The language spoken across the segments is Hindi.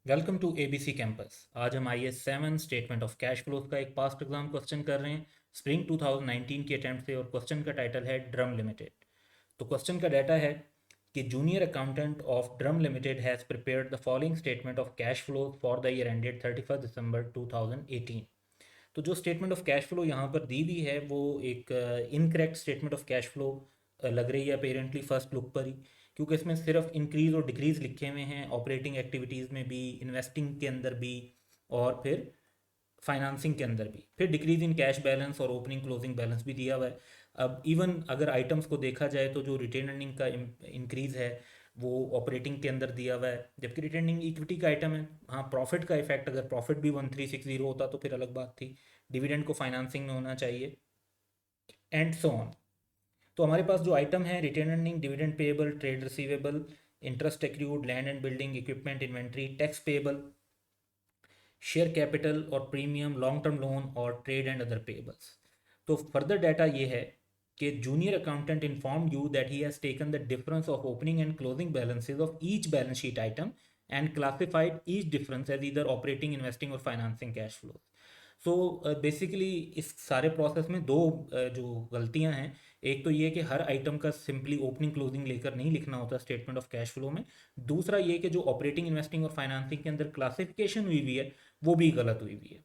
Welcome to ABC campus. आज हम IAS 7 statement of cash flows का एक पास्ट एग्जाम क्वेश्चन कर रहे हैं स्प्रिंग 2019 के अटैम्प्ट से, और क्वेश्चन का टाइटल है ड्रम लिमिटेड। तो क्वेश्चन का डाटा है कि junior accountant of drum limited has prepared the following statement of cash flows for the year ended 31 December 2018। तो जो स्टेटमेंट ऑफ कैश फ्लो यहाँ पर दी हुई है वो एक incorrect statement of cash flow लग रही है अपेरेंटली फर्स्ट लुक पर ही, क्योंकि इसमें सिर्फ इंक्रीज और डिक्रीज लिखे हुए हैं ऑपरेटिंग एक्टिविटीज़ में भी, इन्वेस्टिंग के अंदर भी, और फिर फाइनेंसिंग के अंदर भी, फिर डिक्रीज इन कैश बैलेंस और ओपनिंग क्लोजिंग बैलेंस भी दिया हुआ है। अब इवन अगर आइटम्स को देखा जाए तो जो रिटेन अर्निंग का इंक्रीज है वो ऑपरेटिंग के अंदर दिया हुआ है, जबकि रिटेनिंग इक्विटी का आइटम है। हाँ, प्रॉफिट का इफेक्ट, अगर प्रॉफिट भी 1360 होता तो फिर अलग बात थी, डिविडेंड को फाइनेंसिंग में होना चाहिए, एंड सो ऑन। तो हमारे पास जो आइटम है, retained earning, dividend payable, trade receivable, interest accrued, land and building, equipment, inventory, tax payable, share capital और प्रीमियम, लॉन्ग टर्म लोन और ट्रेड एंड अदर पेएबल्स। तो फर्दर डाटा ये है कि junior accountant inform you that he has taken the difference of opening and closing balances of each balance sheet item and classified each difference as either operating, investing और financing cash flow. So basically इस सारे प्रोसेस में दो जो गलतियां हैं, एक तो ये कि हर आइटम का सिंपली ओपनिंग क्लोजिंग लेकर नहीं लिखना होता स्टेटमेंट ऑफ कैश फ्लो में। दूसरा ये कि जो ऑपरेटिंग, इन्वेस्टिंग और फाइनेंसिंग के अंदर क्लासिफिकेशन हुई हुई है वो भी गलत हुई हुई है।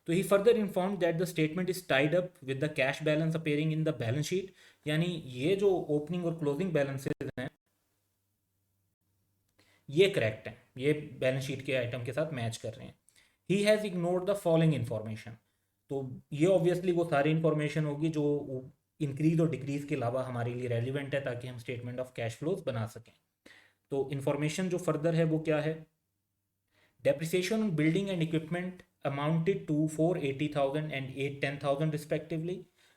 तो he further inform that the statement is tied up with the cash balance appearing in the balance sheet, यानी ये जो ओपनिंग और क्लोजिंग बैलेंसेज हैं ये करेक्ट हैं, ये बैलेंस शीट के आइटम के साथ मैच कर रहे हैं। He has ignored the following information. तो ये ऑब्वियसली वो सारी इन्फॉर्मेशन होगी जो इंक्रीज और डिक्रीज के अलावा हमारे लिए रेलिवेंट है ताकि हम स्टेटमेंट ऑफ कैश फ्लोज बना सकें। तो इन्फॉर्मेशन जो फर्दर है वो क्या है? Depreciation on building and equipment amounted to 480,000 and 810,000 respectively.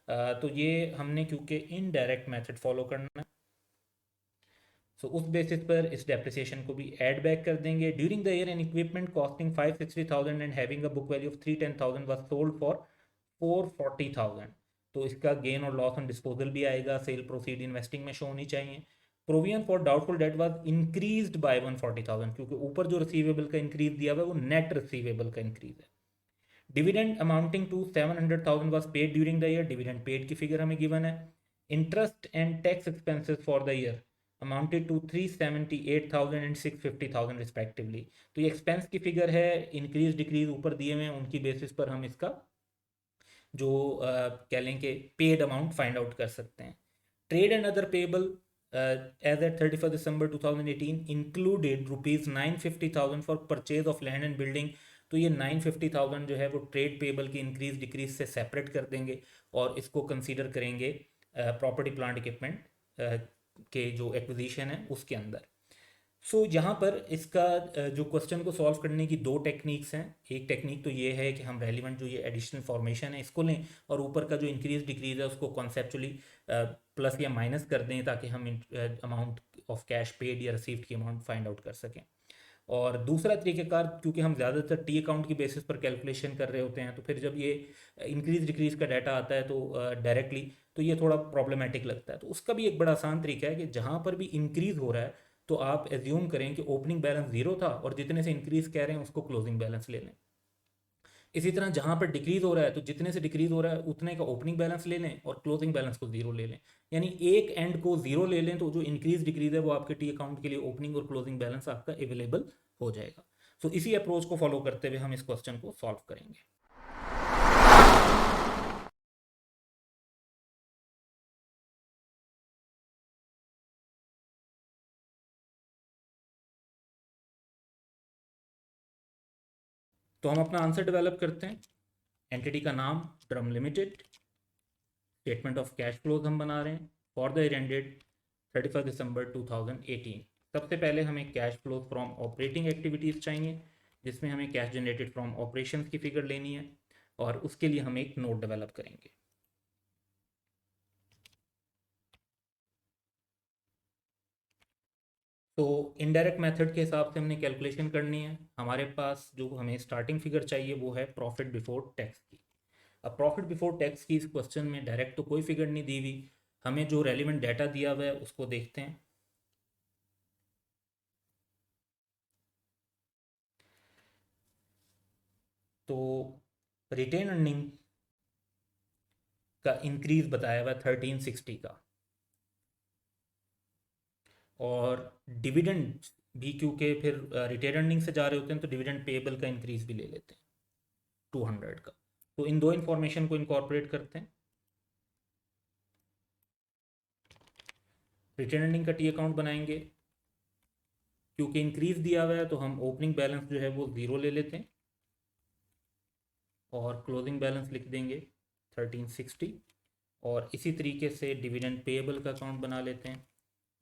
तो ये हमने क्योंकि इनडायरेक्ट मेथड फॉलो करना है, सो उस बेसिस पर इस डेप्रिसिएशन को भी ऐड बैक कर देंगे। During the year N equipment costing 560,000 and having a book value of 310,000 was sold for 440,000। तो इसका गेन और लॉस ऑन डिस्पोजल भी आएगा, सेल प्रोसीड इन्वेस्टिंग में शो होनी चाहिए। Provision for doubtful debt was increased by 140,000, क्योंकि ऊपर जो रिसीवेबल का इंक्रीज दिया हुआ है वो नेट रिसीवेबल का इंक्रीज है। Dividend amounting to 700,000 was paid during the year, dividend paid की फिगर हमें गिवन है। Interest and tax expenses for the year amounted to 378,000 and 650,000 respectively. तो ये एक्सपेंस की फिगर है, इंक्रीज डिक्रीज ऊपर दिए हुए हैं, उनकी बेसिस पर हम इसका जो कह लें कि पेड अमाउंट फाइंड आउट कर सकते हैं। Trade and other payable as at 31 December 2018 included ₹950,000 for purchase of land and building. तो ये 950,000 जो है वो ट्रेड पेबल की इंक्रीज डिक्रीज से सेपरेट कर देंगे और इसको कंसीडर करेंगे प्रॉपर्टी प्लांट इक्विपमेंट के जो एक्विजिशन है उसके अंदर। सो यहाँ पर इसका जो क्वेश्चन को सॉल्व करने की दो टेक्निक्स हैं। एक टेक्निक तो ये है कि हम रेलिवेंट जो ये एडिशनल फॉर्मेशन है इसको लें और ऊपर का जो इंक्रीज डिक्रीज है उसको कॉन्सेप्चुअली प्लस या माइनस कर दें ताकि हम अमाउंट ऑफ कैश पेड या रिसीव्ड की अमाउंट फाइंड आउट कर सकें। और दूसरा तरीक़ेकार, क्योंकि हम ज़्यादातर टी अकाउंट की बेसिस पर कैलकुलेशन कर रहे होते हैं, तो फिर जब ये इंक्रीज डिक्रीज का डाटा आता है तो डायरेक्टली तो ये थोड़ा प्रॉब्लमेटिक लगता है। तो उसका भी एक बड़ा आसान तरीका है कि जहाँ पर भी इंक्रीज हो रहा है तो आप एज्यूम करें कि ओपनिंग बैलेंस जीरो था और जितने से इंक्रीज कह रहे हैं उसको क्लोजिंग बैलेंस ले लें। इसी तरह जहाँ पर डिक्रीज हो रहा है तो जितने से डिक्रीज हो रहा है उतने का ओपनिंग बैलेंस ले लें और क्लोजिंग बैलेंस को जीरो ले लें, यानी एक एंड को जीरो ले लें तो जो इंक्रीज डिक्रीज है वो आपके टी अकाउंट के लिए ओपनिंग और क्लोजिंग बैलेंस आपका अवेलेबल हो जाएगा। सो इसी अप्रोच को फॉलो करते हुए हम इस क्वेश्चन को सॉल्व करेंगे। तो हम अपना आंसर डेवलप करते हैं। एंटिटी का नाम drum limited, statement of cash flows हम बना रहे हैं for the year ended 31 December 2018। सबसे पहले हमें cash flow from operating activities चाहिए जिसमें हमें कैश जनरेटेड फ्रॉम ऑपरेशंस की फिगर लेनी है और उसके लिए हम एक नोट डेवलप करेंगे। तो इनडायरेक्ट मेथड के हिसाब से हमने कैलकुलेशन करनी है। हमारे पास जो हमें स्टार्टिंग फिगर चाहिए वो है प्रॉफिट बिफोर टैक्स की। अब प्रॉफिट बिफोर टैक्स की इस क्वेश्चन में डायरेक्ट तो कोई फिगर नहीं दी हुई, हमें जो रेलिवेंट डाटा दिया हुआ है उसको देखते हैं। तो रिटेन अर्निंग का इंक्रीज बताया हुआ 1360 का, और डिविडेंड भी क्योंकि फिर रिटेन अर्निंग से जा रहे होते हैं तो डिविडेंड पेएबल का इंक्रीज भी ले लेते हैं 200 का। तो इन दो इन्फॉर्मेशन को इनकॉर्पोरेट करते हैं। रिटेन अर्निंग का टी अकाउंट बनाएंगे, क्योंकि इंक्रीज दिया हुआ है तो हम ओपनिंग बैलेंस जो है वो ज़ीरो ले लेते हैं और क्लोजिंग बैलेंस लिख देंगे 1360। और इसी तरीके से डिविडेंड पेएबल का अकाउंट बना लेते हैं,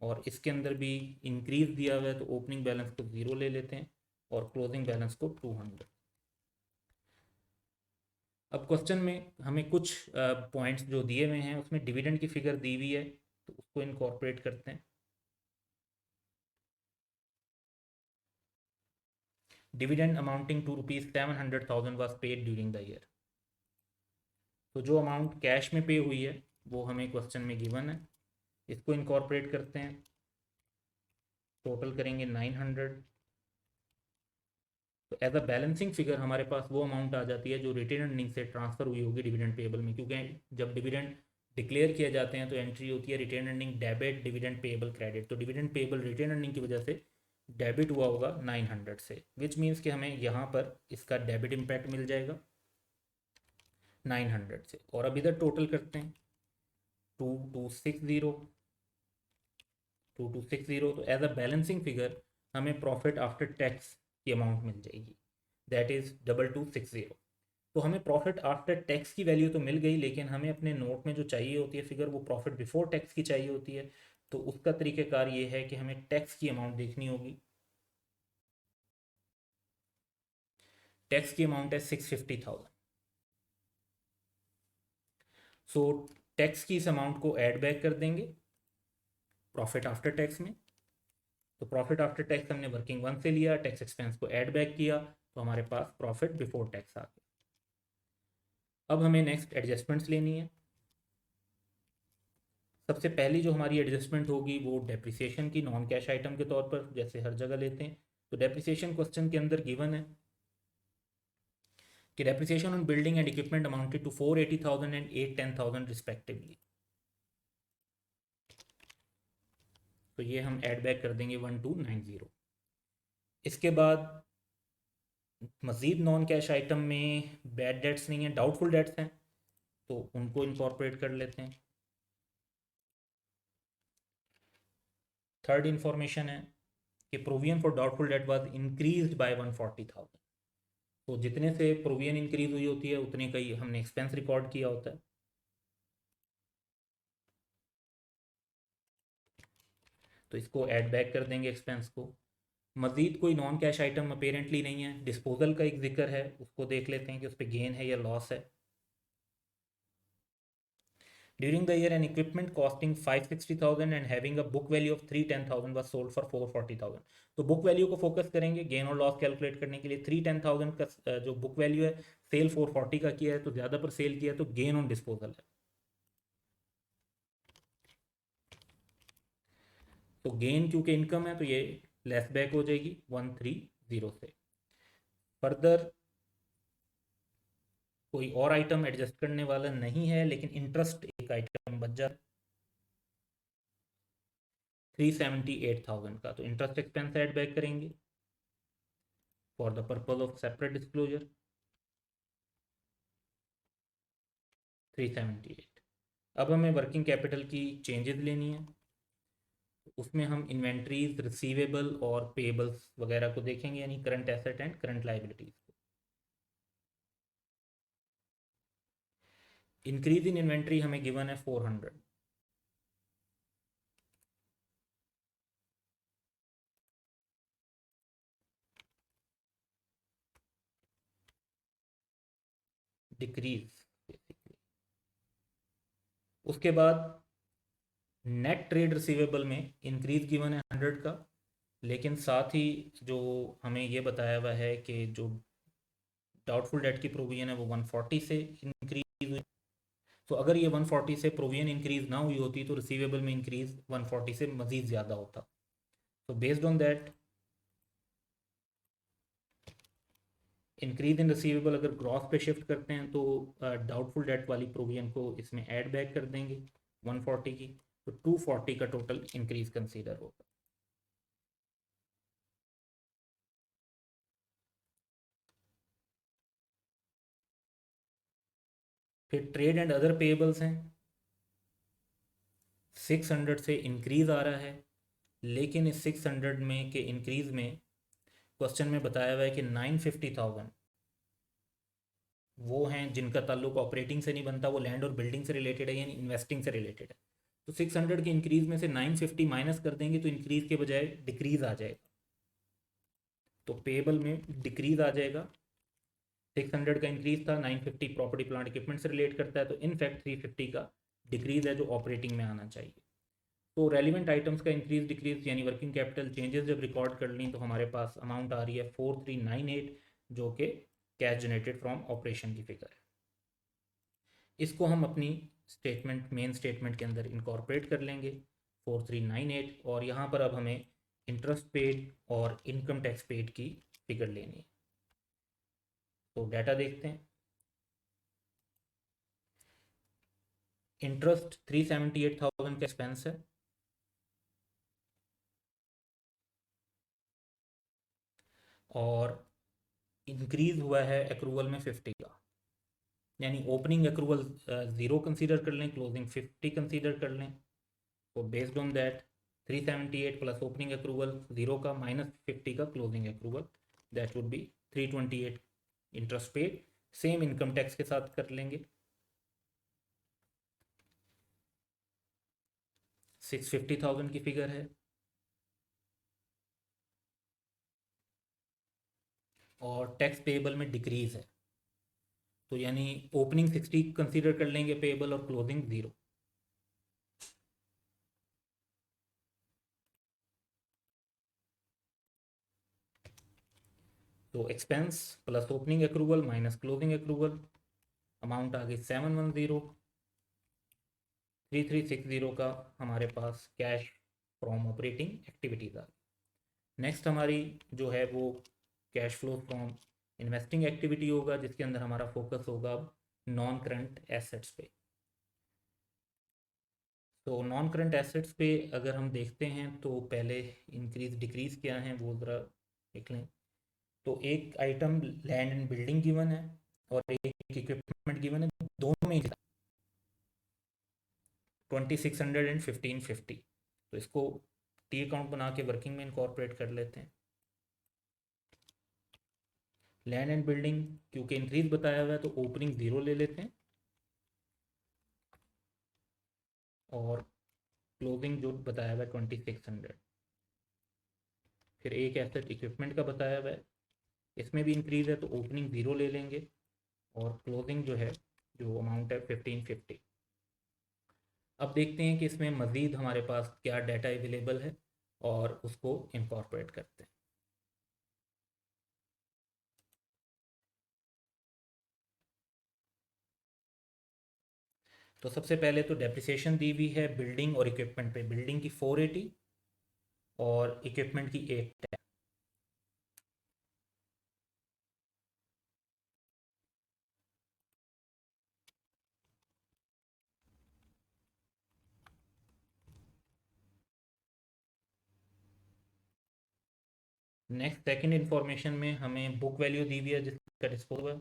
और इसके अंदर भी इंक्रीज दिया हुआ है तो ओपनिंग बैलेंस को ज़ीरो ले लेते हैं और क्लोजिंग बैलेंस को 200। अब क्वेश्चन में हमें कुछ पॉइंट्स जो दिए हुए हैं उसमें डिविडेंड की फिगर दी हुई है, तो उसको इनकॉर्पोरेट करते हैं। Dividend amounting to ₹700,000 was paid during the year. तो जो अमाउंट कैश में पे हुई है वो हमें क्वेश्चन में गिवन है, इसको इनकॉर्पोरेट करते हैं, टोटल करेंगे 900। तो एज अ बैलेंसिंग फिगर हमारे पास वो अमाउंट आ जाती है जो रिटेन अर्निंग से ट्रांसफर हुई होगी डिविडेंड पेएबल में, क्योंकि जब डिविडेंड डिक्लेयर किए जाते हैं तो एंट्री होती है retained earning debit dividend payable credit. तो डिविडेंड पेएबल रिटेन अर्निंग की वजह से डेबिट हुआ होगा 900 से, विच मीन्स कि हमें यहाँ पर इसका डेबिट इम्पैक्ट मिल जाएगा 900 से। और अब इधर टोटल करते हैं 2260 2260। तो एज अ बैलेंसिंग फिगर हमें प्रॉफिट आफ्टर टैक्स की अमाउंट मिल जाएगी, दैट इज़ 2260। तो हमें प्रॉफिट आफ्टर टैक्स की वैल्यू तो मिल गई, लेकिन हमें अपने नोट में जो चाहिए होती है फिगर वो प्रॉफिट बिफोर टैक्स की चाहिए होती है। तो उसका तरीक़ेकार ये है कि हमें टैक्स की अमाउंट देखनी होगी। टैक्स की अमाउंट है 650,000। सो टैक्स की इस अमाउंट को ऐड बैक कर देंगे प्रॉफिट आफ्टर टैक्स में। तो प्रॉफिट आफ्टर टैक्स हमने वर्किंग वन से लिया, टैक्स एक्सपेंस को ऐड बैक किया, तो हमारे पास प्रॉफिट बिफोर टैक्स आ गया। अब हमें नेक्स्ट एडजस्टमेंट्स लेनी है। सबसे पहली जो हमारी एडजस्टमेंट होगी वो डेप्रिसिएशन की, नॉन कैश आइटम के तौर पर जैसे हर जगह लेते हैं। तो डेप्रिसिएशन क्वेश्चन के अंदर गिवन है कि depreciation on building and equipment amounted to 480,000 and 810,000 respectively. तो ये हम ऐड बैक कर देंगे 1290। इसके बाद मज़ीद नॉन कैश आइटम में बैड डेट्स नहीं है, डाउटफुल डेट्स हैं, तो उनको इनकॉर्पोरेट कर लेते हैं। थर्ड इंफॉर्मेशन है कि provision for doubtful debt was increased by 140,000। तो जितने से प्रोविजन इंक्रीज हुई होती है उतने का ही हमने एक्सपेंस रिकॉर्ड किया होता है। तो इसको ऐड बैक कर देंगे एक्सपेंस को। मज़ीद कोई नॉन कैश आइटम अपेरेंटली नहीं है। डिस्पोजल का एक जिक्र है, उसको देख लेते हैं कि उस पर गेन है या लॉस है। During the year, an equipment costing 560,000 and having a book value of 310,000 was sold for 440,000। तो बुक वैल्यू को फोकस करेंगे गेन और लॉस कैलकुलेट करने के लिए। 310,000 का जो बुक वैल्यू है, सेल 440 का किया है तो ज़्यादा पर सेल किया है तो गेन ऑन डिस्पोजल है। तो गेन क्योंकि इनकम है तो ये लेस बैक हो जाएगी 130 से। फर्दर कोई और आइटम एडजस्ट करने वाला नहीं है, लेकिन इंटरेस्ट एक आइटम बच जाता है 378,000 का। तो इंटरेस्ट एक्सपेंस ऐड बैक करेंगे for the purpose of separate disclosure 378। अब हमें वर्किंग कैपिटल की चेंजेस लेनी है, उसमें हम इन्वेंट्रीज, रिसीवेबल और पेबल्स वगैरह को देखेंगे, यानी current asset and current liabilities को। इंक्रीज इन इन्वेंट्री हमें गिवन है 400। Decrease basically. उसके बाद नेट ट्रेड रिसीवेबल में इंक्रीज गिवन है 100 का, लेकिन साथ ही जो हमें ये बताया हुआ है कि जो डाउटफुल डेट की प्रोविजन है वो 140 से इंक्रीज हुई। तो अगर ये 140 से प्रोविजन इंक्रीज ना हुई होती तो रिसीवेबल में इंक्रीज 140 से मज़ीद ज़्यादा होता। तो based on that increase in receivable अगर ग्रॉस पे शिफ्ट करते हैं तो डाउटफुल डेट वाली प्रोविजन को इसमें ऐड बैक कर देंगे 140 की, तो 240 का टोटल इंक्रीज कंसीडर होगा। फिर ट्रेड एंड अदर पेएबल्स हैं, 600 से इंक्रीज आ रहा है, लेकिन इस 600 में के इंक्रीज में क्वेश्चन में बताया हुआ है कि 950,000 वो हैं जिनका ताल्लुक ऑपरेटिंग से नहीं बनता, वो लैंड और बिल्डिंग से रिलेटेड है यानी इन्वेस्टिंग से रिलेटेड है। तो 600 के इंक्रीज में से 950 माइनस कर देंगे तो इंक्रीज के बजाय डिक्रीज आ जाएगा, तो पेएबल में डिक्रीज आ जाएगा। 600 का इंक्रीज था, 950 प्रॉपर्टी प्लांट इक्विपमेंट से रिलेट करता है, तो इनफैक्ट 350 का डिक्रीज है जो ऑपरेटिंग में आना चाहिए। तो रेलिवेंट आइटम्स का इंक्रीज डिक्रीज यानी वर्किंग कैपिटल चेंजेस जब रिकॉर्ड कर ली तो हमारे पास अमाउंट आ रही है 4398, जो कि कैश जनरेटेड फ्रॉम ऑपरेशन की फिगर है। इसको हम अपनी स्टेटमेंट मेन स्टेटमेंट के अंदर इनकॉर्पोरेट कर लेंगे 4398, और यहाँ पर अब हमें इंटरेस्ट पेड और इनकम टैक्स पेड की फिगर लेनी है। तो डाटा देखते हैं। इंटरेस्ट 378,000 का एक्सपेंस है, और इंक्रीज हुआ है एक्रूवल में 50 का, यानी ओपनिंग एक्रूवल 0 कंसीडर कर लें, क्लोजिंग 50 कंसीडर कर लें। तो based on that 378 plus opening accrual 0 का माइनस 50 का closing accrual, that would be 328 interest paid. Same income tax के साथ कर लेंगे, 650,000 की फिगर है, और टैक्स पेएबल में डिक्रीज है, तो यानी ओपनिंग 60 कंसीडर कर लेंगे पेएबल और क्लोजिंग 0। तो expense plus opening accrual minus closing accrual, amount आ गई 710,3360 का हमारे पास कैश फ्रॉम ऑपरेटिंग एक्टिविटीज़ आ गई। नेक्स्ट हमारी जो है वो cash flow from investing activity होगा, जिसके अंदर हमारा फोकस होगा अब नॉन करंट एसेट्स पे। तो नॉन करंट एसेट्स पे अगर हम देखते हैं तो पहले इंक्रीज डिक्रीज क्या है वो ज़रा देख लें। तो एक item land and building given है और एक इक्विपमेंट गिवन है, दोनों में 2600 एंड 1550, तो इसको टी अकाउंट बना के वर्किंग में इनकॉर्पोरेट कर लेते हैं। लैंड एंड बिल्डिंग क्योंकि इंक्रीज बताया हुआ है तो ओपनिंग 0 ले लेते हैं, और क्लोजिंग जो बताया हुआ है 2600। फिर एक एसेट इक्विपमेंट का बताया हुआ है, इसमें भी इंक्रीज है तो ओपनिंग 0 ले लेंगे, और क्लोजिंग जो है जो अमाउंट है 1550। अब देखते हैं कि इसमें मज़ीद हमारे पास क्या डाटा अवेलेबल है और उसको इनकॉर्पोरेट करते हैं। तो सबसे पहले तो डेप्रिसिएशन दी हुई है बिल्डिंग और इक्विपमेंट पे, बिल्डिंग की 480 और इक्विपमेंट की 810। नेक्स्ट सेकंड इन्फॉर्मेशन में हमें बुक वैल्यू दी हुई है जिसका डिस्पोजल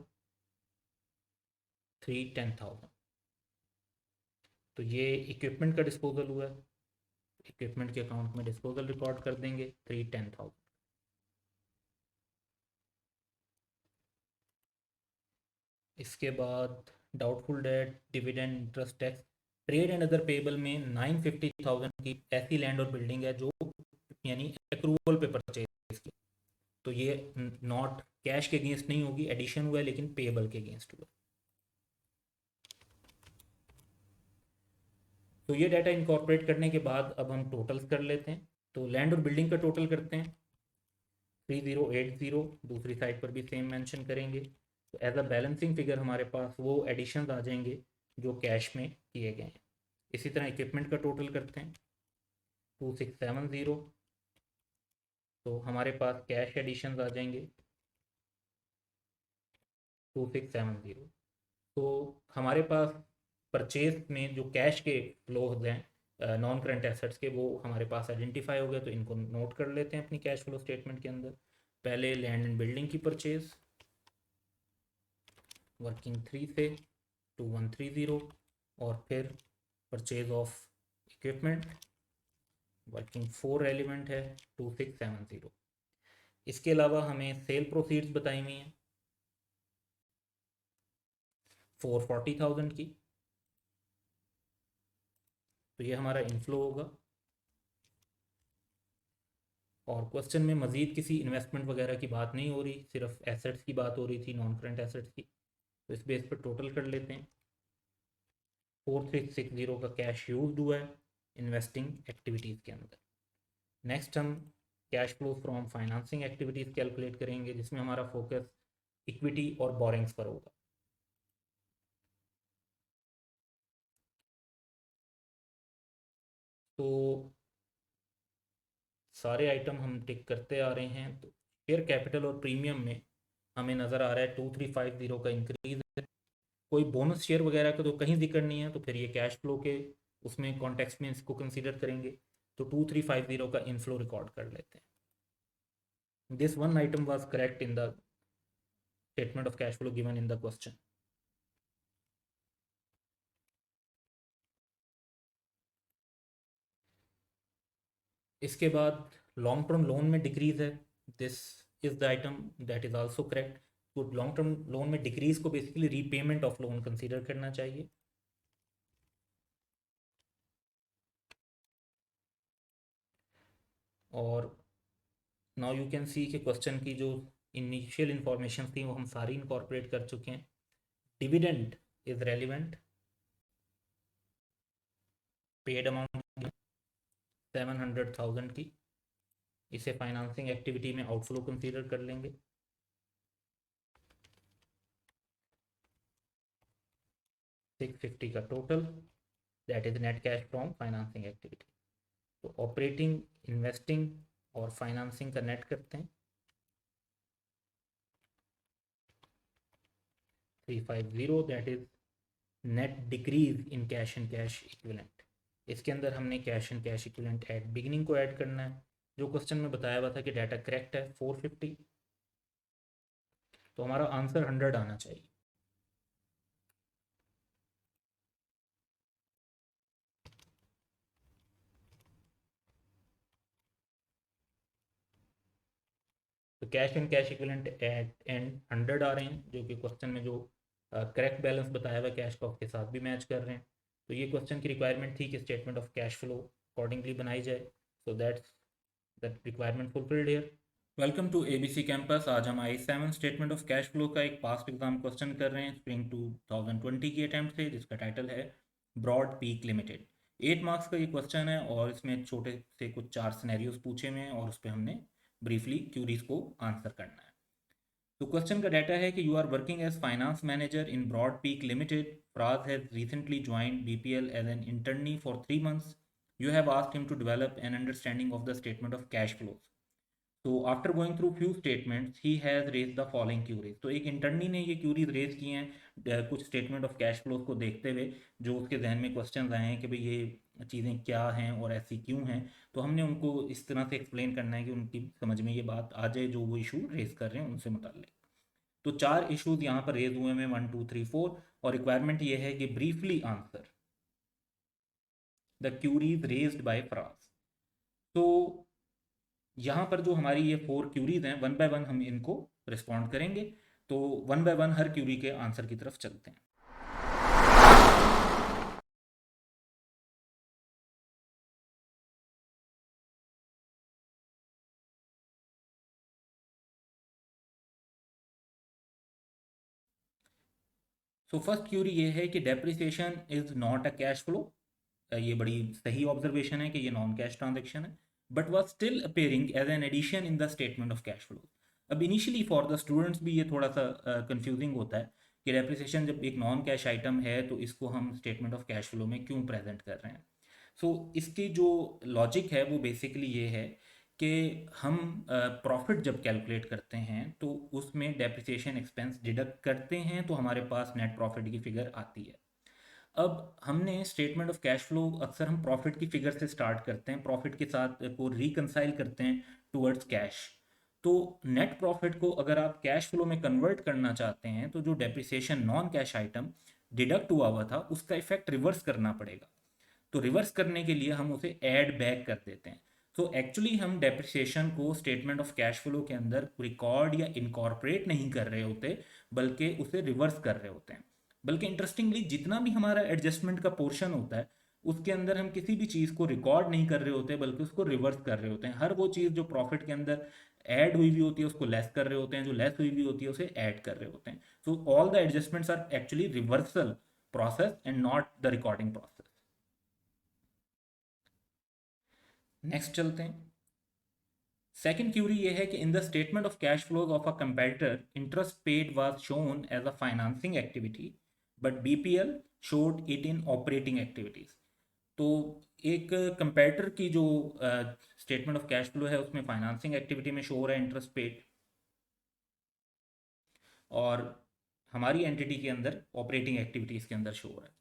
310,000, तो ये इक्विपमेंट का डिस्पोजल हुआ है, इक्विपमेंट के अकाउंट में डिस्पोजल रिकॉर्ड कर देंगे 310,000। इसके बाद doubtful debt, dividend, interest, tax, trade and other payable में 950,000 की ऐसी लैंड और बिल्डिंग है जो यानी अक्रूवल पे परचेज की, तो ये नॉट कैश के अगेंस्ट नहीं होगी, एडिशन हुआ है लेकिन पेबल के अगेंस्ट हुआ। तो ये डाटा इनकॉर्पोरेट करने के बाद अब हम टोटल्स कर लेते हैं। तो लैंड और बिल्डिंग का टोटल करते हैं 3080, दूसरी साइड पर भी सेम मेंशन करेंगे। तो एज अ बैलेंसिंग फिगर हमारे पास वो एडिशंस आ जाएंगे जो कैश में किए गए हैं। इसी तरह इक्विपमेंट का टोटल करते हैं 2670, तो हमारे पास कैश एडिशंस आ जाएंगे 2670। तो हमारे पास परचेज में जो कैश के फ्लोज हैं नॉन करंट एसेट्स के, वो हमारे पास आइडेंटिफाई हो गए। तो इनको नोट कर लेते हैं अपनी कैश फ्लो स्टेटमेंट के अंदर। पहले लैंड एंड बिल्डिंग की परचेज वर्किंग 3 से 2130, और फिर purchase of equipment working 4 relevant है 2670। इसके अलावा हमें सेल प्रोसीड्स बताई हुई हैं 440,000 की। तो ये हमारा इनफ्लो होगा। और क्वेश्चन में मज़ीद किसी इन्वेस्टमेंट वगैरह की बात नहीं हो रही, सिर्फ एसेट्स की बात हो रही थी, नॉन करंट एसेट्स की। तो इस बेस पर टोटल कर लेते हैं। 4360 का कैश यूज हुआ है इन्वेस्टिंग एक्टिविटीज़ के अंदर। नेक्स्ट हम cash flow from financing activities calculate करेंगे, जिसमें हमारा फोकस इक्विटी और बोरिंग्स पर होगा। तो सारे आइटम हम टिक करते आ रहे हैं। तो शेयर कैपिटल और प्रीमियम में हमें नज़र आ रहा है 2350 का इंक्रीज है। कोई बोनस शेयर वगैरह का तो कहीं जिक्र नहीं है, तो फिर ये कैश फ्लो के उसमें कॉन्टेक्स्ट में इसको कंसीडर करेंगे। तो 2350 का इनफ्लो रिकॉर्ड कर लेते हैं। This one item was correct in the statement of cash flow given in the question. इसके बाद लॉन्ग टर्म लोन में डिक्रीज है। This is the item that is also correct. तो लॉन्ग टर्म लोन में डिक्रीज को basically repayment of loan consider करना चाहिए। और नाउ यू कैन सी कि क्वेश्चन की जो इनिशियल इंफॉर्मेशन थी वो हम सारी इंकॉर्पोरेट कर चुके हैं। Dividend is relevant. Paid amount 700,000 की, इसे फाइनेंसिंग एक्टिविटी में आउटफ्लो कंसीडर कर लेंगे। 650 का total, that is net cash from financing activity. तो ऑपरेटिंग, इन्वेस्टिंग और फाइनेंसिंग का नेट करते हैं 350, that is net decrease in cash and cash equivalent. इसके अंदर हमने cash and cash equivalent at beginning को ऐड करना है। जो क्वेश्चन में बताया हुआ था कि डाटा करेक्ट है 450, तो हमारा आंसर 100 आना चाहिए। तो cash and cash equivalent at end 100 आ रहे हैं, जो कि क्वेश्चन में जो करेक्ट बैलेंस बताया हुआ कैश का उसके साथ भी मैच कर रहे हैं। तो ये क्वेश्चन की रिक्वायरमेंट थी कि statement of cash flow accordingly बनाई जाए। So that's that requirement fulfilled here. Welcome to ABC campus. आज हम I7 statement of cash flow का एक पास्ट एग्जाम क्वेश्चन कर रहे हैं स्प्रिंग 2020 की अटैम्प्ट से, जिसका टाइटल है ब्रॉड पीक लिमिटेड। 8 मार्क्स का ये क्वेश्चन है और इसमें छोटे से कुछ 4 सिनेरियोज पूछे हुए हैं और उस पर हमने ब्रीफली क्यूरीज को आंसर करना है। तो क्वेश्चन का डाटा है कि you are working as finance manager in Broad Peak Limited. Fraz has recently joined BPL as an internee for 3 months. You have asked him to develop an understanding of the statement of cash flows. तो after going through few statements he has raised the following queries. तो एक इंटर्नी ने ये क्यूरीज रेज की हैं कुछ स्टेटमेंट ऑफ कैश फ्लोज को देखते हुए, जो उसके जहन में क्वेश्चन आए हैं कि भाई ये चीज़ें क्या हैं और ऐसी क्यों हैं। तो हमने उनको इस तरह से एक्सप्लेन करना है कि उनकी समझ में ये बात आ जाए जो वो इशू रेज कर रहे हैं उनसे मुताल्लिक। तो 4 इशूज यहाँ पर रेज हुए हैं 1 2 3 4, और रिक्वायरमेंट ये है कि briefly answer the queries raised by Fraz. तो यहाँ पर जो हमारी ये 4 क्यूरीज हैं, वन बाय वन हम इनको रिस्पॉन्ड करेंगे। तो वन बाय वन हर क्यूरी के आंसर की तरफ चलते हैं। सो फर्स्ट क्यूरी ये है कि depreciation is not a cash flow. ये बड़ी सही ऑब्जर्वेशन है कि ये नॉन कैश ट्रांजेक्शन है, but was still appearing as an addition in the statement of cash flow. अब इनिशियली फॉर द स्टूडेंट्स भी ये थोड़ा सा कंफ्यूजिंग होता है कि डेप्रिसिएशन जब एक नॉन कैश आइटम है तो इसको हम स्टेटमेंट ऑफ कैश फ्लो में क्यों प्रेजेंट कर रहे हैं। सो इसकी जो लॉजिक है वो बेसिकली ये है कि हम प्रॉफिट जब कैलकुलेट करते हैं तो उसमें डेप्रिसिएशन एक्सपेंस डिडक्ट करते हैं तो हमारे पास नेट प्रॉफिट की फिगर आती है। अब हमने स्टेटमेंट ऑफ कैश फ्लो अक्सर हम प्रॉफिट की फिगर से स्टार्ट करते हैं, प्रॉफिट के साथ को रिकंसाइल करते हैं टुवर्ड्स कैश। तो नेट प्रॉफिट को अगर आप कैश फ्लो में कन्वर्ट करना चाहते हैं तो जो depreciation non cash item deduct हुआ था उसका इफेक्ट रिवर्स करना पड़ेगा। तो रिवर्स करने के लिए हम उसे ऐड बैक कर देते हैं। तो एक्चुअली हम डेप्रिसिएशन को स्टेटमेंट ऑफ कैश फ्लो के अंदर रिकॉर्ड या इनकॉर्पोरेट नहीं कर रहे होते, बल्कि उसे रिवर्स कर रहे होते हैं। बल्कि इंटरेस्टिंगली जितना भी हमारा एडजस्टमेंट का पोर्शन होता है उसके अंदर हम किसी भी चीज़ को रिकॉर्ड नहीं कर रहे होते, बल्कि उसको रिवर्स कर रहे होते हैं। हर वो चीज़ जो प्रॉफिट के अंदर ऐड हुई भी होती है उसको लेस कर रहे होते हैं, जो लेस हुई भी होती है उसे ऐड कर रहे होते हैं। So all the adjustments are actually reversal process and not the recording process. Next चलते हैं। सेकंड क्यूरी ये है कि in the statement of cash flows of a competitor interest paid was shown as a financing activity but BPL showed it in operating activities. तो एक कंपेटिटर की जो स्टेटमेंट ऑफ कैश फ्लो है उसमें फाइनेंसिंग एक्टिविटी में शो हो रहा है इंटरेस्ट पेड, और हमारी एंटिटी के अंदर ऑपरेटिंग एक्टिविटीज़ के अंदर शो हो रहा है।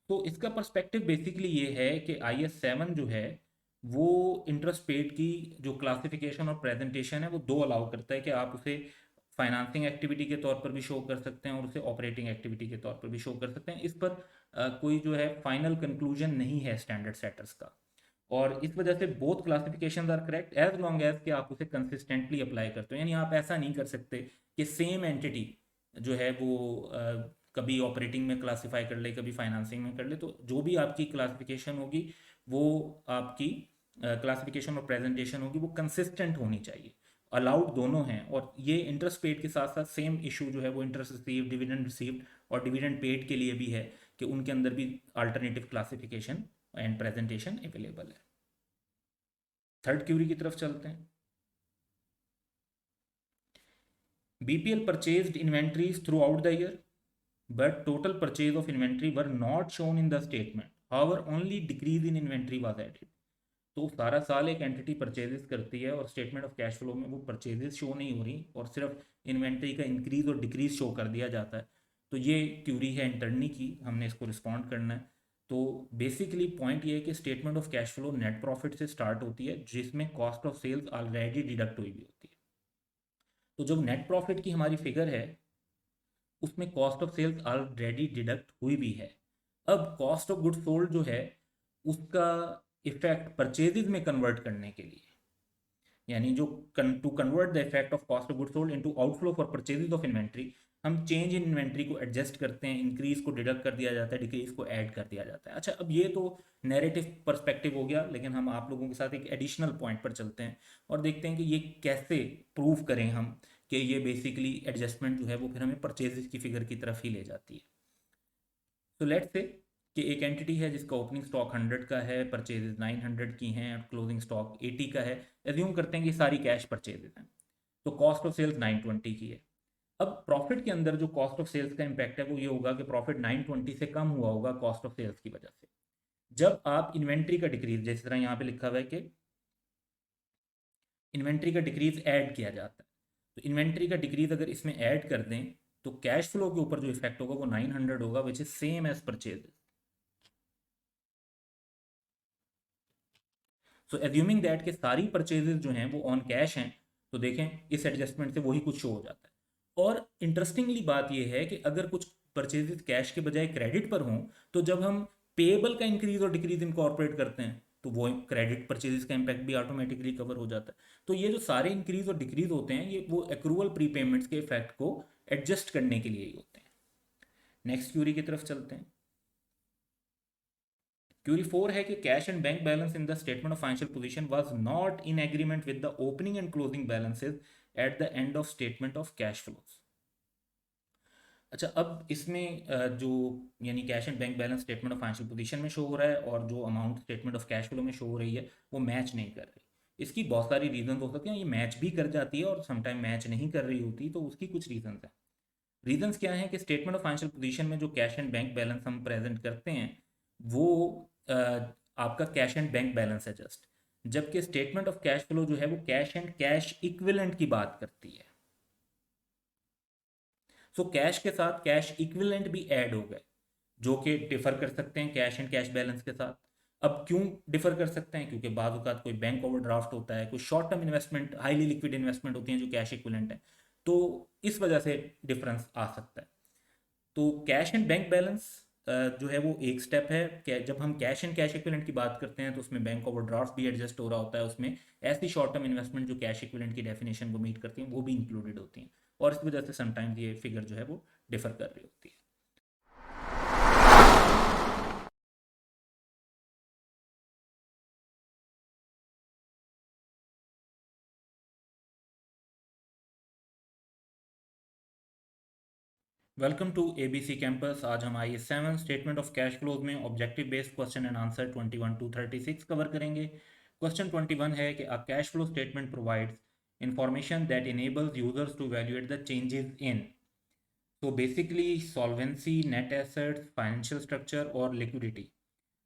तो इसका पर्सपेक्टिव बेसिकली ये है कि IS 7 जो है वो इंटरेस्ट पेड की जो क्लासिफिकेशन और प्रेजेंटेशन है वो दो अलाउ करता है कि आप उसे फाइनेंसिंग एक्टिविटी के तौर पर भी शो कर सकते हैं और उसे ऑपरेटिंग एक्टिविटी के तौर पर भी शो कर सकते हैं। इस पर कोई जो है फाइनल कंक्लूजन नहीं है स्टैंडर्ड सेटर्स का, और इस वजह से both classification are correct as long as कि आप उसे कंसिस्टेंटली अप्लाई करते हो। यानी आप ऐसा नहीं कर सकते कि सेम एंटिटी जो है वो कभी ऑपरेटिंग में क्लासीफाई कर ले कभी फाइनेंसिंग में कर ले। तो जो भी आपकी क्लासिफिकेशन होगी वो आपकी क्लासिफिकेशन और प्रेजेंटेशन होगी वो कंसिस्टेंट होनी चाहिए। अलाउड दोनों हैं, और ये इंटरेस्ट पेड के साथ साथ सेम इशू जो है वो इंटरेस्ट रिसीव्ड, डिविडेंड रिसीव्ड और डिविडेंड पेड के लिए भी है कि उनके अंदर भी alternative classification and presentation available है। थर्ड क्यूरी की तरफ चलते हैं। BPL purchased inventories through out the year but total purchase of inventory were not shown in the statement. However, only decrease in inventory was added. तो सारा साल एक एंटिटी परचेजेस करती है और स्टेटमेंट ऑफ कैश फ्लो में वो परचेजेस शो नहीं हो रही और सिर्फ इन्वेंट्री का इंक्रीज और डिक्रीज शो कर दिया जाता है। तो ये क्यूरी है इंटरनी की, हमने इसको रिस्पॉन्ड करना है। तो बेसिकली पॉइंट ये है कि statement of cash flow net profit से स्टार्ट होती है जिसमें cost of sales already deduct हुई भी होती है। तो जो नेट प्रॉफिट की हमारी फिगर है उसमें cost of sales already deduct हुई भी है। अब कॉस्ट ऑफ गुड सोल्ड जो है उसका इफेक्ट परचेजेज में कन्वर्ट करने के लिए, यानी जो to convert the effect of cost of good sold into outflow for purchases of inventory, हम चेंज इन इन्वेंट्री को एडजस्ट करते हैं, इंक्रीज को डिडक्ट कर दिया जाता है, डिक्रीज को ऐड कर दिया जाता है। अच्छा, अब ये तो नैरेटिव पर्सपेक्टिव हो गया, लेकिन हम आप लोगों के साथ एक एडिशनल पॉइंट पर चलते हैं और देखते हैं कि ये कैसे प्रूव करें हम कि ये बेसिकली एडजस्टमेंट जो है वो फिर हमें परचेजेस की फिगर की तरफ ही ले जाती है। तो लेट्स से कि एक एंटिटी है जिसका ओपनिंग स्टॉक 100 का है, परचेजेस 900 की हैं और क्लोजिंग स्टॉक 80 का है। एज्यूम करते हैं कि सारी कैश परचेजेस हैं, तो कॉस्ट ऑफ सेल्स 920 की है। अब प्रॉफिट के अंदर जो कॉस्ट ऑफ सेल्स का इम्पैक्ट है वो ये होगा कि प्रॉफिट 920 से कम हुआ होगा कॉस्ट ऑफ सेल्स की वजह से। जब आप इन्वेंट्री का डिक्रीज, जिस तरह यहाँ पे लिखा हुआ है कि इन्वेंट्री का डिक्रीज ऐड किया जाता है, तो इन्वेंट्री का डिक्रीज अगर इसमें ऐड कर दें तो कैश फ्लो के ऊपर जो इफेक्ट होगा वो 900 होगा, which is same as purchase. So assuming that कि सारी परचेजेस जो हैं वो ऑन कैश हैं, तो देखें इस एडजस्टमेंट से वही कुछ शो हो जाता है। और इंटरेस्टिंगली बात यह है कि अगर कुछ परचेजेस कैश के बजाय क्रेडिट पर हों तो जब हम पेबल का इंक्रीज और डिक्रीज इनकॉर्पोरेट करते हैं तो वो क्रेडिट परचेजेस का इम्पैक्ट भी ऑटोमेटिकली कवर हो जाता है। तो ये जो सारे इंक्रीज और डिक्रीज होते हैं ये वो एक्रूवल प्रीपेमेंट्स के इफेक्ट को एडजस्ट करने के लिए ही होते हैं। नेक्स्ट क्यूरी की तरफ चलते हैं। क्यूरी 4 है कि cash and bank balance in the statement of financial position was not in agreement with the opening and closing balances at the end of statement of cash flows. अच्छा, अब इसमें जो यानी cash and bank balance statement of financial position में शो हो रहा है और जो amount statement of cash flow में शो हो रही है वो मैच नहीं कर रही। इसकी बहुत सारी रीजन हो सकते हैं, ये मैच भी कर जाती है और समटाइम मैच नहीं कर रही होती, तो उसकी कुछ रीजन है। रीजंस क्या है कि स्टेटमेंट ऑफ फाइनेंशियल पोजीशन में जो कैश एंड बैंक बैलेंस हम प्रेजेंट करते हैं वो आपका कैश एंड बैंक बैलेंस है जस्ट। जबकि स्टेटमेंट ऑफ कैश फ्लो जो है वो कैश एंड कैश इक्विवेलेंट की बात करती है। सो कैश के साथ कैश इक्विवेलेंट भी ऐड हो गए, जो कि डिफर कर सकते हैं कैश एंड कैश बैलेंस के साथ। अब क्यों डिफर कर सकते हैं? क्योंकि बाद औक़ात कोई बैंक ओवरड्राफ्ट होता है, कोई short term investment, highly liquid investment होती हैं जो कैश इक्विवेलेंट है, तो इस वजह से डिफरेंस आ सकता है। तो कैश एंड बैंक बैलेंस जो है वो एक स्टेप है। जब हम कैश एंड कैश इक्विवेलेंट की बात करते हैं तो उसमें बैंक ओवरड्राफ्ट भी एडजस्ट हो रहा होता है, उसमें ऐसी शॉर्ट टर्म इन्वेस्टमेंट जो कैश इक्विवेलेंट की डेफिनेशन को मीट करती हैं वो भी इंक्लूडेड होती हैं, और इस वजह से समटाइम्स ये फिगर जो है वो डिफर कर रही होती है। Welcome to ABC campus. आज हम I 7 statement of cash flows में objective based question and answer 21 to 36 cover करेंगे। क्वेश्चन 21 है कि a cash flow statement provides information that enables users to evaluate the changes in, तो basically solvency, net assets, financial structure और लिक्विडिटी।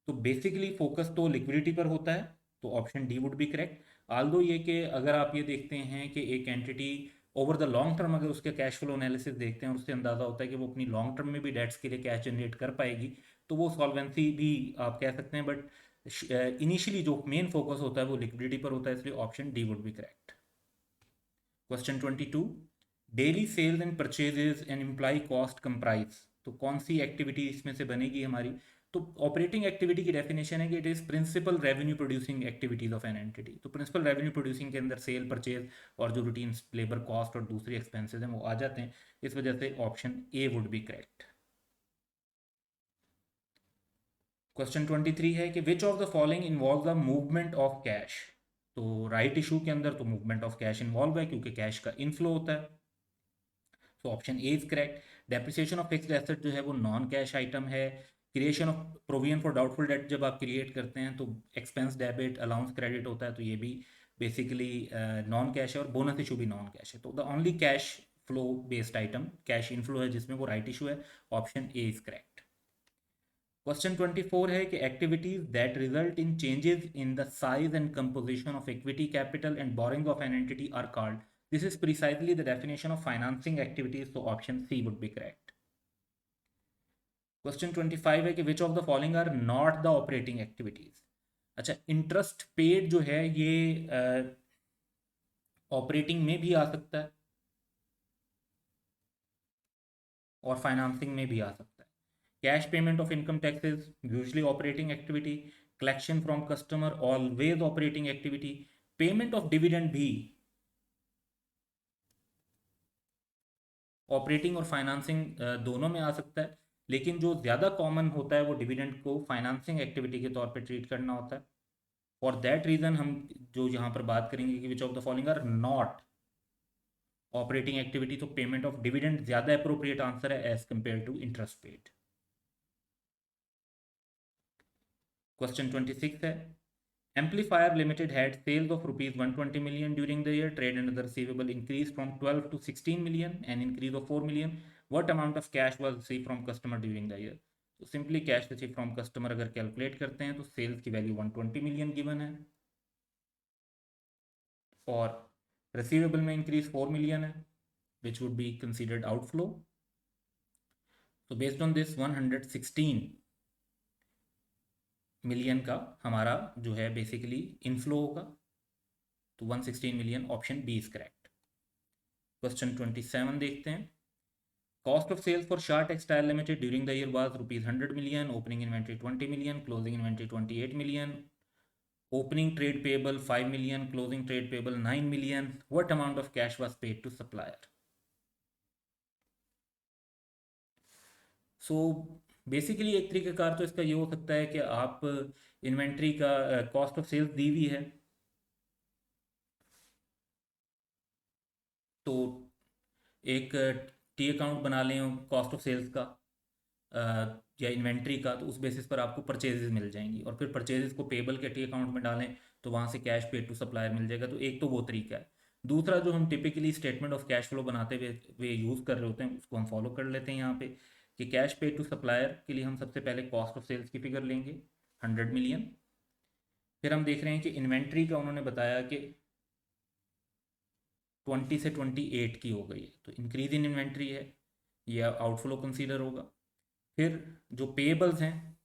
तो बेसिकली फोकस तो लिक्विडिटी पर होता है, तो option D would be correct. Although ये कि अगर आप ये देखते हैं कि एक entity over the long term अगर उसके कैश फ्लो एनालिसिस देखते हैं और उससे अंदाज़ा होता है कि वो अपनी लॉन्ग टर्म में भी डेट्स के लिए कैश जनरेट कर पाएगी, तो वो सॉल्वेंसी भी आप कह सकते हैं, बट इनिशियली जो मेन फोकस होता है वो लिक्विडिटी पर होता है, इसलिए option D would be correct. Question 22, daily sales and purchases and employ cost comprise, तो कौन सी एक्टिविटी इसमें से बनेगी हमारी? तो ऑपरेटिंग एक्टिविटी की डेफिनेशन है कि it is principal revenue producing activities of an entity. तो प्रिंसिपल रेवेन्यू प्रोड्यूसिंग के अंदर सेल, परचेज और जो रूटीन लेबर कॉस्ट और दूसरी एक्सपेंसेस हैं वो आ जाते हैं, इस वजह से option A would be correct. Question 23 है कि which of the following involve the movement of cash. तो राइट इशू के अंदर तो मूवमेंट ऑफ कैश इन्वॉल्व है क्योंकि कैश का इनफ्लो होता है, so option A is correct. Depreciation of fixed asset जो है वो नॉन कैश आइटम है। Creation of provision for doubtful debt जब आप क्रिएट करते हैं तो एक्सपेंस डेबिट, अलाउंस क्रेडिट होता है, तो ये भी बेसिकली नॉन कैश है, और बोनस इशू भी नॉन कैश है। तो the only cash flow based item cash inflow है जिसमें वो राइट इशू है, option A is correct. Question 24 है कि activities that result in changes in the size and composition of equity capital and borrowing of an entity are called, this is precisely the definition of financing activities, तो option C would be correct. Question 25 है कि which of the following are not the operating activities. अच्छा, इंटरेस्ट पेड जो है ये ऑपरेटिंग में भी आ सकता है और फाइनेंसिंग में भी आ सकता है। Cash payment of income taxes usually operating activity, collection from customer always operating activity, payment of dividend भी ऑपरेटिंग और फाइनेंसिंग दोनों में आ सकता है, लेकिन जो ज़्यादा कॉमन होता है वो डिविडेंड को फाइनेंसिंग एक्टिविटी के तौर पे ट्रीट करना होता है। फॉर दैट रीज़न हम जो यहाँ पर बात करेंगे कि which of the following are not operating activity, तो पेमेंट ऑफ डिविडेंड ज़्यादा अप्रोप्रिएट आंसर है as compare to interest paid. Question 26 है, Amplifier Limited had sales of rupees 120 million during the year. Trade and other receivable increased from 12 to 16 million, an increase of 4 million. What amount of cash was received from customer during the year? तो simply cash receive from customer अगर कैलकुलेट करते हैं तो सेल्स की वैल्यू 120 मिलियन गिवन है और रिसीवेबल में इंक्रीज 4 मिलियन है, which would be considered outflow. तो बेस्ड ऑन दिस 116 मिलियन का हमारा जो है बेसिकली इनफ्लो होगा, तो 116 million, option B is correct. Question 27 देखते हैं। Cost of sales for Shah textile limited during the year was rupees 100 million, opening inventory 20 million, closing inventory 28 million, opening trade payable 5 million, closing trade payable 9 million. What amount of cash was paid to supplier? So basically एक तरीक़ाकार तो इसका ये हो सकता है कि आप इन्वेंट्री का कॉस्ट ऑफ सेल्स दी हुई है, तो एक टी अकाउंट बना लें कॉस्ट ऑफ सेल्स का या इन्वेंट्री का, तो उस बेसिस पर आपको परचेजेस मिल जाएंगी और फिर परचेजेस को पेबल के टी अकाउंट में डालें तो वहाँ से कैश पेड टू सप्लायर मिल जाएगा। तो एक तो वो तरीका है। दूसरा जो हम typically statement of cash flow बनाते हुए यूज़ कर रहे होते हैं उसको हम फॉलो कर लेते हैं यहाँ पे, कि कैश पेड टू सप्लायर के लिए हम सबसे पहले कॉस्ट ऑफ सेल्स की फिगर लेंगे 100 मिलियन, फिर हम देख रहे हैं कि इन्वेंट्री का उन्होंने बताया कि 20 से 28 की हो गई है, तो इंक्रीज इन इन्वेंट्री है, यह आउटफ्लो कंसीडर होगा। फिर जो पेबल्स हैं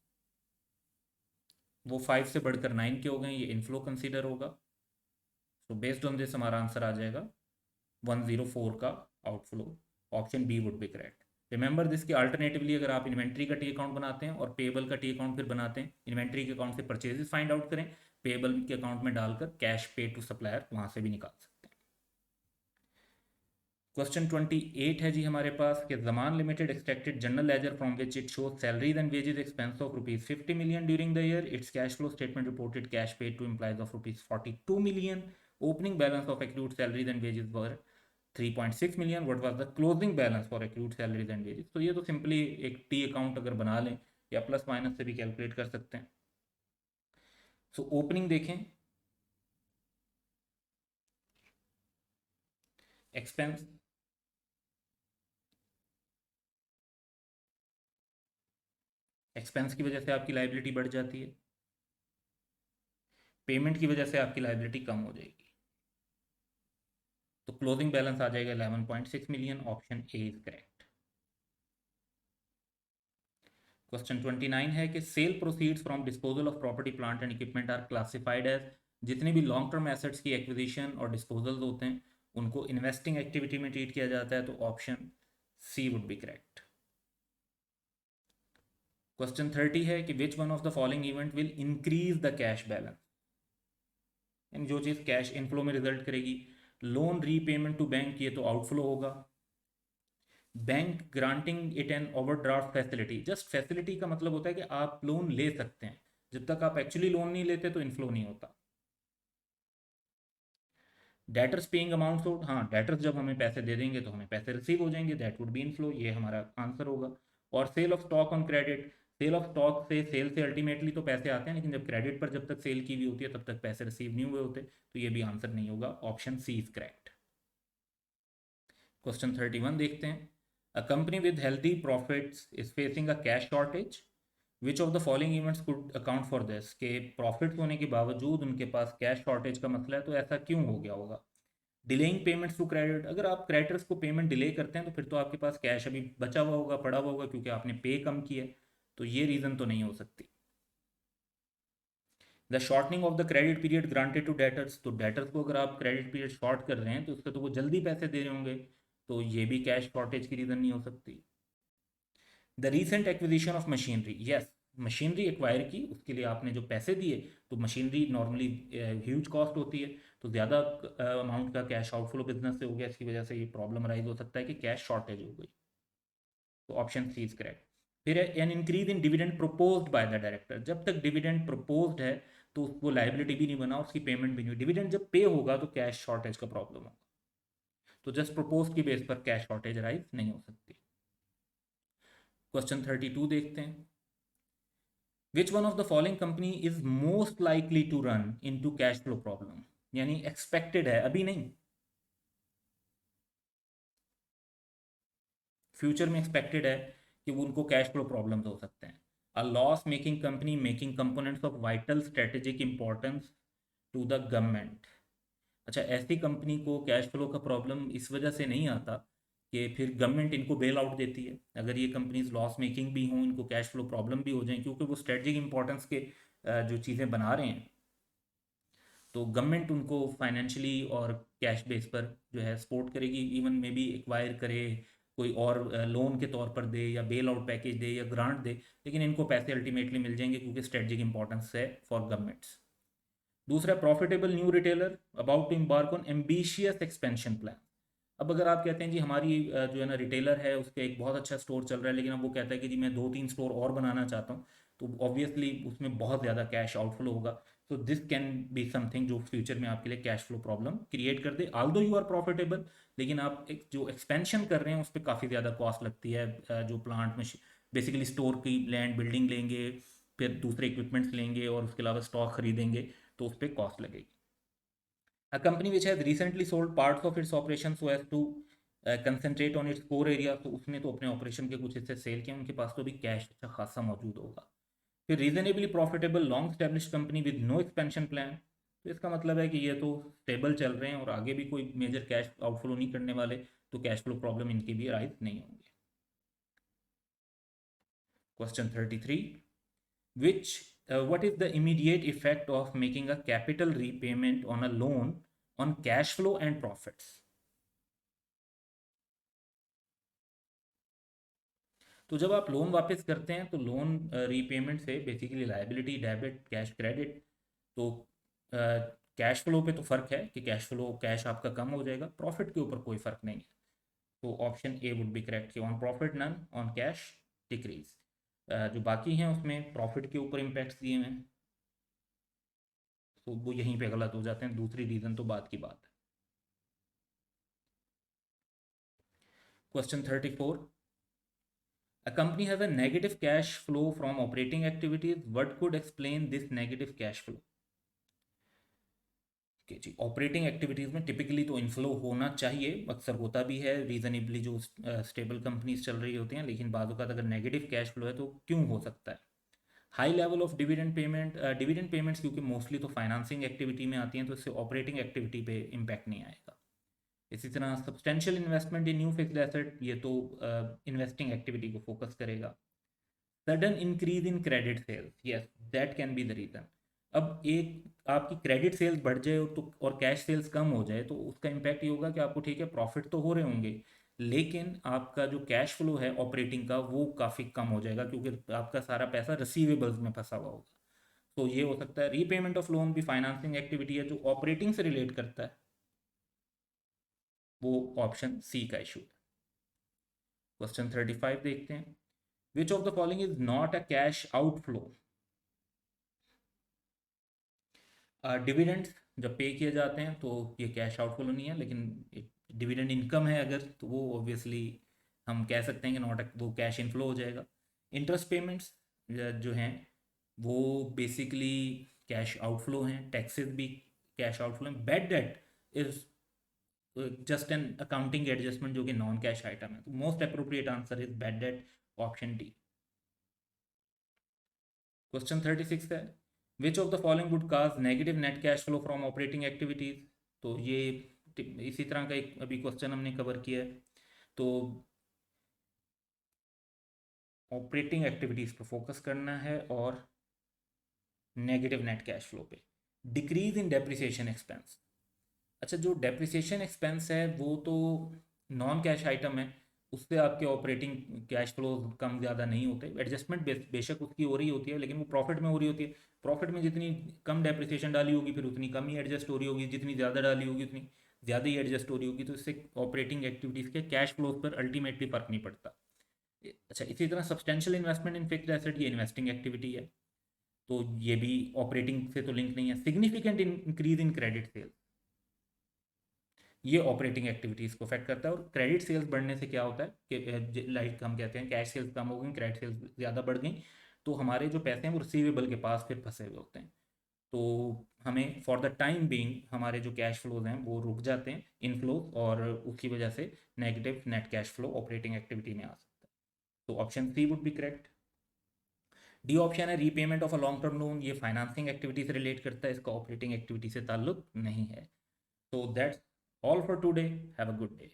वो 5 से बढ़कर 9 के हो गए, ये इनफ्लो कंसीडर होगा। सो बेस्ड ऑन दिस हमारा आंसर आ जाएगा 104 का outflow, option B would be correct. Remember this कि अल्टरनेटिवली अगर आप इन्वेंट्री का टी अकाउंट बनाते हैं और पेबल का टी अकाउंट फिर बनाते हैं, इन्वेंट्री के अकाउंट से परचेजेस फाइंड आउट करें, पेबल के अकाउंट में डालकर कैश पे टू सप्लायर वहां से भी निकाल सकते हैं। क्वेश्चन 28 है जी हमारे पास कि Zaman limited extracted general ledger from which it shows salaries and wages expense of rupees 50 million during the year, its cash flow statement reported cash paid to employees of rupees 42 million, opening balance of accrued salaries and wages were 3.6 million, what was the closing balance for accrued salaries and wages। तो ये तो सिंपली एक टी अकाउंट अगर बना लें या प्लस माइनस से भी कैलकुलेट कर सकते हैं। सो ओपनिंग देखें, एक्सपेंस, एक्सपेंस की वजह से आपकी लाइबिलिटी बढ़ जाती है, पेमेंट की वजह से आपकी लाइबिलिटी कम हो जाएगी, तो क्लोजिंग बैलेंस आ जाएगा 11.6 million, option A is correct. Question 29 है कि sale proceeds from disposal of property plant and equipment are classified as, जितने भी लॉन्ग टर्म एसेट्स की एक्विजिशन और डिस्पोजल होते हैं उनको इन्वेस्टिंग एक्टिविटी में ट्रीट किया जाता है, तो option C would be correct. Question 30 है कि which one of the following event will increase the cash balance, यानी जो चीज़ कैश इनफ्लो में रिजल्ट करेगी। लोन रीपेमेंट टू बैंक, ये तो आउटफ्लो होगा। Bank granting it an overdraft facility, just facility का मतलब होता है कि आप लोन ले सकते हैं, जब तक आप एक्चुअली लोन नहीं लेते तो इनफ्लो नहीं होता। डेटर्स पेइंग अमाउंट, तो हाँ डेटर्स जब हमें पैसे दे देंगे तो हमें पैसे रिसीव हो जाएंगे, दैट वुड बी इनफ्लो, ये हमारा आंसर होगा। और sale of stock on credit, sale of stock से, सेल से अल्टीमेटली तो पैसे आते हैं, लेकिन जब क्रेडिट पर जब तक सेल की हुई होती है तब तक पैसे रिसीव नहीं हुए होते, तो ये भी आंसर नहीं होगा, option C is correct. Question 31 देखते हैं, a company with healthy profits is facing a cash shortage, which of the following events could account for this, के प्रॉफिट्स होने के बावजूद उनके पास कैश शॉर्टेज का मसला है, तो ऐसा क्यों हो गया होगा। डिलेइंग पेमेंट्स टू क्रेडिट, अगर आप क्रेडिटर्स को पेमेंट डिले करते हैं तो फिर तो आपके पास कैश अभी बचा हुआ होगा, पड़ा हुआ होगा, क्योंकि आपने पे कम किया है, तो ये रीज़न तो नहीं हो सकती। The shortening of the credit period granted to debtors, तो डेटर्स को अगर आप क्रेडिट पीरियड शॉर्ट कर रहे हैं तो उससे तो वो जल्दी पैसे दे रहे होंगे, तो ये भी कैश शॉर्टेज की रीज़न नहीं हो सकती। The recent acquisition of machinery, yes, machinery acquire की, उसके लिए आपने जो पैसे दिए, तो मशीनरी नॉर्मली ह्यूज कॉस्ट होती है, तो ज़्यादा अमाउंट का कैश आउटफ्लो बिजनेस से हो गया, इसकी वजह से ये प्रॉब्लम राइज हो सकता है कि कैश शॉर्टेज हो गई, तो ऑप्शन सी इज करेक्ट। फिर an increase in dividend proposed by the director, जब तक डिविडेंड प्रपोज्ड है तो उसको लाइबिलिटी भी नहीं बना, उसकी पेमेंट भी नहीं हुई, डिविडेंड जब पे होगा तो कैश शॉर्टेज का प्रॉब्लम होगा, तो जस्ट प्रपोज की बेस पर कैश शॉर्टेज राइज नहीं हो सकती। क्वेश्चन 32 देखते हैं, which one of the following company is most likely to run into cash flow problem, यानी एक्सपेक्टेड है, अभी नहीं, फ्यूचर में एक्सपेक्टेड है कि वो उनको कैश फ्लो प्रॉब्लम्स हो सकते हैं। A loss making company making components of vital strategic importance to the government, अच्छा ऐसी कंपनी को कैश फ्लो का प्रॉब्लम इस वजह से नहीं आता कि फिर गवर्नमेंट इनको बेल आउट देती है, अगर ये कंपनीज लॉस मेकिंग भी हों, इनको कैश फ्लो प्रॉब्लम भी हो जाए, क्योंकि वो स्ट्रेटजिक इंपॉर्टेंस के जो चीज़ें बना रहे हैं, तो गवर्नमेंट उनको फाइनेंशियली और कैश बेस पर जो है सपोर्ट करेगी, इवन मे बी एक्वायर करे, कोई और लोन के तौर पर दे या बेल आउट पैकेज दे या ग्रांट दे, लेकिन इनको पैसे अल्टीमेटली मिल जाएंगे क्योंकि स्ट्रेटजिक इंपॉर्टेंस है फॉर गवर्नमेंट्स। दूसरा, profitable new retailer about to embark on ambitious expansion plan, अब अगर आप कहते हैं जी हमारी जो है ना रिटेलर है उसका एक बहुत अच्छा स्टोर चल रहा है, लेकिन अब वो कहता है कि जी मैं 2-3 स्टोर और बनाना चाहता हूँ, तो ऑब्वियसली उसमें बहुत ज़्यादा कैश आउटफ्लो होगा, तो दिस कैन बी समथिंग जो फ्यूचर में आपके लिए कैश फ्लो प्रॉब्लम क्रिएट कर दे, ऑल्दो यू आर प्रॉफिटेबल, लेकिन आप एक जो एक्सपेंशन कर रहे हैं उस पर काफ़ी ज़्यादा कॉस्ट लगती है, जो प्लांट में बेसिकली स्टोर की लैंड बिल्डिंग लेंगे, फिर दूसरे इक्विपमेंट्स लेंगे और उसके अलावा स्टॉक खरीदेंगे, तो उस पर कॉस्ट लगेगी। A company which has recently sold parts of its operations so as to concentrate on its core area, तो उसने तो अपने ऑपरेशन के कुछ हिस्से सेल किए, उनके पास तो भी कैश अच्छा खासा मौजूद होगा, फिर reasonably profitable long established company with no expansion plan, तो इसका मतलब है कि ये तो स्टेबल चल रहे हैं और आगे भी कोई मेजर कैश आउटफ्लो नहीं करने वाले, तो कैश फ्लो प्रॉब्लम इनकी भी राइज नहीं होंगे। Question 33, which what is the immediate effect of making a capital repayment on a loan on cash flow and profits? तो जब आप लोन वापस करते हैं तो लोन रीपेमेंट से basically liability debit cash credit, तो कैश फ्लो पे तो फ़र्क है कि कैश फ्लो कैश आपका कम हो जाएगा, प्रॉफिट के ऊपर कोई फ़र्क नहीं है। तो option A would be correct कि on profit none, on cash decrease. जो बाकी हैं उसमें प्रॉफिट के ऊपर इम्पैक्ट्स दिए हुए हैं, तो वो यहीं पे गलत हो जाते हैं, दूसरी रीज़न तो बात की बात है। Question 34, a company has a negative cash flow from operating activities, what could explain this negative cash flow? okay, ji operating activities में टिपिकली तो इनफ्लो होना चाहिए, अक्सर होता भी है रीजनेबली जो स्टेबल कंपनीज चल रही होती हैं, लेकिन बाद वक़्त अगर नेगेटिव कैश फ्लो है तो क्यों हो सकता है? High level of dividend payment, dividend payments क्योंकि मोस्टली तो फाइनेंसिंग एक्टिविटी में आती हैं, तो इससे ऑपरेटिंग एक्टिविटी पे इम्पैक्ट नहीं आएगा। इसी तरह substantial investment in new fixed asset, ये तो इन्वेस्टिंग एक्टिविटी को फोकस करेगा। Sudden increase in credit sales, yes that can be the reason. अब एक आपकी क्रेडिट सेल्स बढ़ जाए तो और कैश सेल्स कम हो जाए तो उसका इम्पैक्ट ये होगा कि आपको ठीक है प्रॉफिट तो हो रहे होंगे, लेकिन आपका जो कैश फ्लो है ऑपरेटिंग का वो काफ़ी कम हो जाएगा क्योंकि आपका सारा पैसा रिसीवेबल्स में फंसा हुआ होगा। तो ये हो सकता है। रीपेमेंट ऑफ लोन भी फाइनेंसिंग एक्टिविटी है जो ऑपरेटिंग से रिलेट करता है, वो ऑप्शन सी का इशू है। क्वेश्चन 35 देखते हैं, विच of the following is not a cash outflow? Dividends जब पे किए जाते हैं तो ये कैश आउटफ्लो नहीं है, लेकिन डिविडेंड इनकम है अगर तो वो ऑब्वियसली हम कह सकते हैं कि नॉट वो कैश इनफ्लो हो जाएगा। इंटरेस्ट पेमेंट्स जो हैं वो बेसिकली कैश आउटफ्लो हैं, टैक्सेस भी कैश आउटफ्लो हैं। Bad debt is just an accounting adjustment जो कि नॉन कैश आइटम है, तो most appropriate answer is bad debt, option D. Question 36 है, विच of the following would cause negative net cash flow from operating activities? तो ये इसी तरह का एक अभी क्वेश्चन हमने कवर किया है, तो ऑपरेटिंग एक्टिविटीज पर फोकस करना है और नेगेटिव नेट कैश फ्लो पे। डिक्रीज इन डेप्रिसिएशन एक्सपेंस, अच्छा जो डेप्रिसिएशन एक्सपेंस है वो तो नॉन कैश आइटम है, उससे आपके ऑपरेटिंग कैश फ्लो कम ज़्यादा नहीं होते। एडजस्टमेंट बेशक उसकी हो रही होती है लेकिन वो प्रॉफिट में हो रही होती है, प्रॉफिट में जितनी कम डेप्रिसिएशन डाली होगी फिर उतनी कम ही एडजस्ट हो रही होगी, जितनी ज़्यादा डाली होगी उतनी ज़्यादा ही एडजस्ट हो रही होगी, तो इससे ऑपरेटिंग एक्टिविटीज़ के कैश फ्लो पर अल्टीमेटली फ़र्क नहीं पड़ता। अच्छा इसी तरह substantial investment in fixed asset, ये इन्वेस्टिंग एक्टिविटी है, तो ये भी ऑपरेटिंग से तो लिंक नहीं है। Significant increase in credit sales, ये ऑपरेटिंग एक्टिविटीज़ को अफेक्ट करता है, और क्रेडिट सेल्स बढ़ने से क्या होता है कि लाइक हम कहते हैं कैश सेल्स कम हो गई, क्रेडिट सेल्स ज़्यादा बढ़ गई, तो हमारे जो पैसे हैं वो रिसीवेबल के पास फिर फंसे हुए होते हैं, तो हमें फॉर द टाइम बीइंग हमारे जो कैश फ्लोज हैं वो रुक जाते हैं इनफ्लो, और उसकी वजह से negative net cash flow operating activity में आ सकता है। तो option C would be correct. D option है repayment of a long term loan, ये फाइनेंसिंग एक्टिविटी से रिलेट करता है, इसका ऑपरेटिंग एक्टिविटी से ताल्लुक नहीं है। So that's all for today. Have a good day.